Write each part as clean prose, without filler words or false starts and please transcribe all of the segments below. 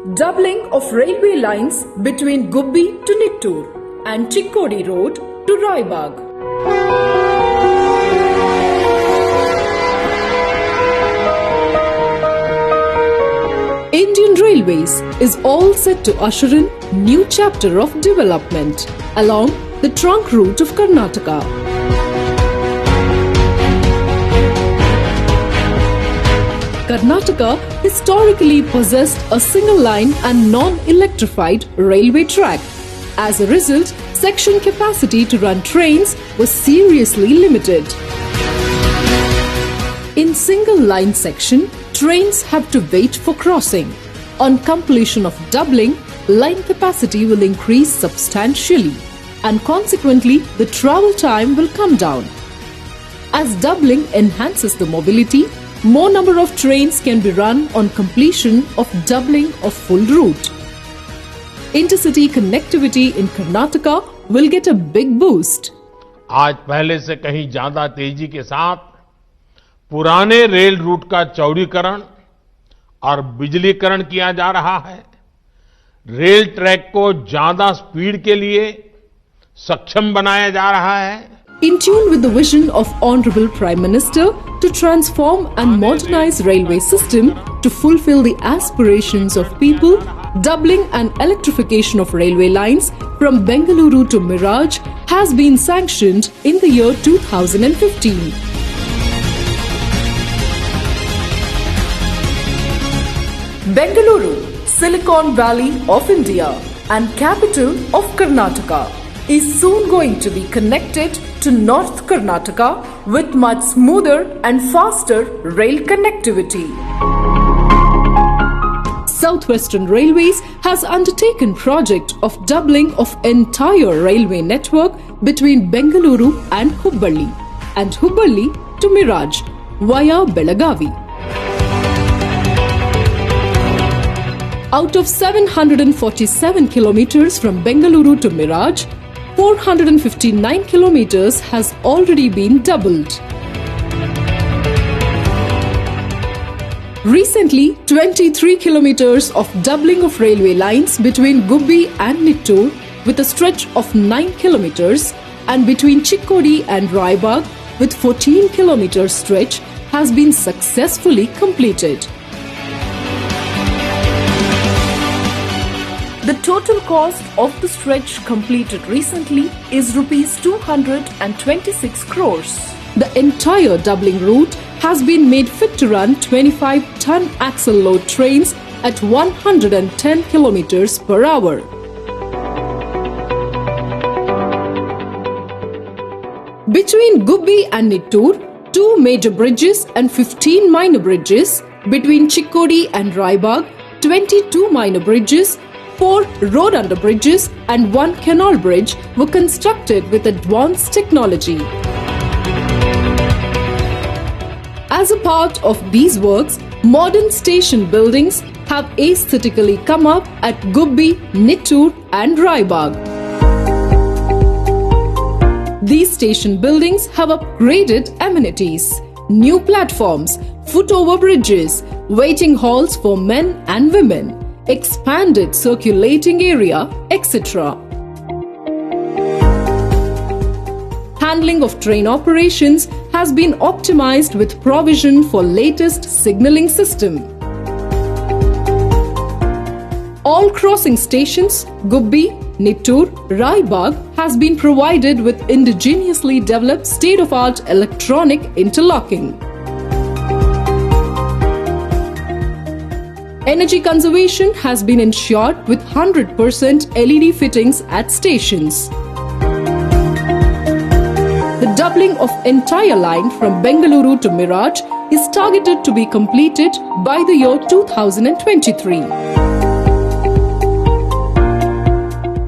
Doubling of railway lines between Gubbi to Nittur and Chikkodi Road to Raibagh. Indian Railways is all set to usher in new chapter of development along the trunk route of Karnataka. Karnataka historically possessed a single line and non-electrified railway track. As a result, section capacity to run trains was seriously limited. In single line section, trains have to wait for crossing. On completion of doubling, line capacity will increase substantially and consequently the travel time will come down. As doubling enhances the mobility, more number of trains can be run on completion of doubling of full route. Intercity connectivity in Karnataka will get a big boost. आज पहले से कहीं ज्यादा तेजी के साथ पुराने rail route का चौड़ीकरण और बिजलीकरण किया जा रहा है। रेल ट्रैक को ज्यादा स्पीड के लिए सक्षम बनाया जा रहा है। In tune with the vision of Honorable Prime Minister to transform and modernize railway system to fulfill the aspirations of people, doubling and electrification of railway lines from Bengaluru to Miraj has been sanctioned in the year 2015. Bengaluru, Silicon Valley of India and capital of Karnataka, is soon going to be connected to North Karnataka with much smoother and faster rail connectivity. Southwestern Railways has undertaken project of doubling of entire railway network between Bengaluru and Hubballi to Miraj via Belagavi. Out of 747 kilometers from Bengaluru to Miraj, 459 kilometers has already been doubled. Recently, 23 kilometers of doubling of railway lines between Gubbi and Nittur with a stretch of 9 kilometers and between Chikkodi and Raibagh with 14 kilometers stretch has been successfully completed. The total cost of the stretch completed recently is Rs 226 crores. The entire doubling route has been made fit to run 25-ton axle load trains at 110 kilometers per hour. Between Gubbi and Nittur, 2 major bridges and 15 minor bridges. Between Chikkodi and Raibagh, 22 minor bridges, 4 road under bridges and 1 canal bridge were constructed with advanced technology. As a part of these works, modern station buildings have aesthetically come up at Gubbi, Nittur and Raibagh. These station buildings have upgraded amenities, new platforms, foot-over bridges, waiting halls for men and women, expanded circulating area, etc. Handling of train operations has been optimized with provision for latest signaling system. All crossing stations, Gubbi, Nittur, Raibagh has been provided with indigenously developed state-of-art electronic interlocking. Energy conservation has been ensured with 100% LED fittings at stations. The doubling of entire line from Bengaluru to Miraj is targeted to be completed by the year 2023.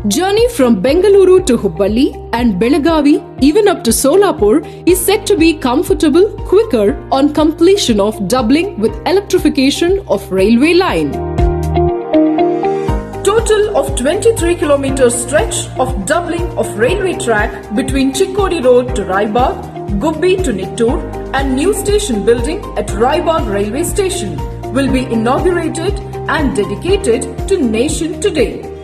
Journey from Bengaluru to Hubballi and Belagavi, even up to Solapur, is said to be comfortable, quicker on completion of doubling with electrification of railway line. Total of 23 kilometer stretch of doubling of railway track between Chikkodi Road to Raibagh, Gubbi to Nittur and new station building at Raibagh railway station will be inaugurated and dedicated to nation today.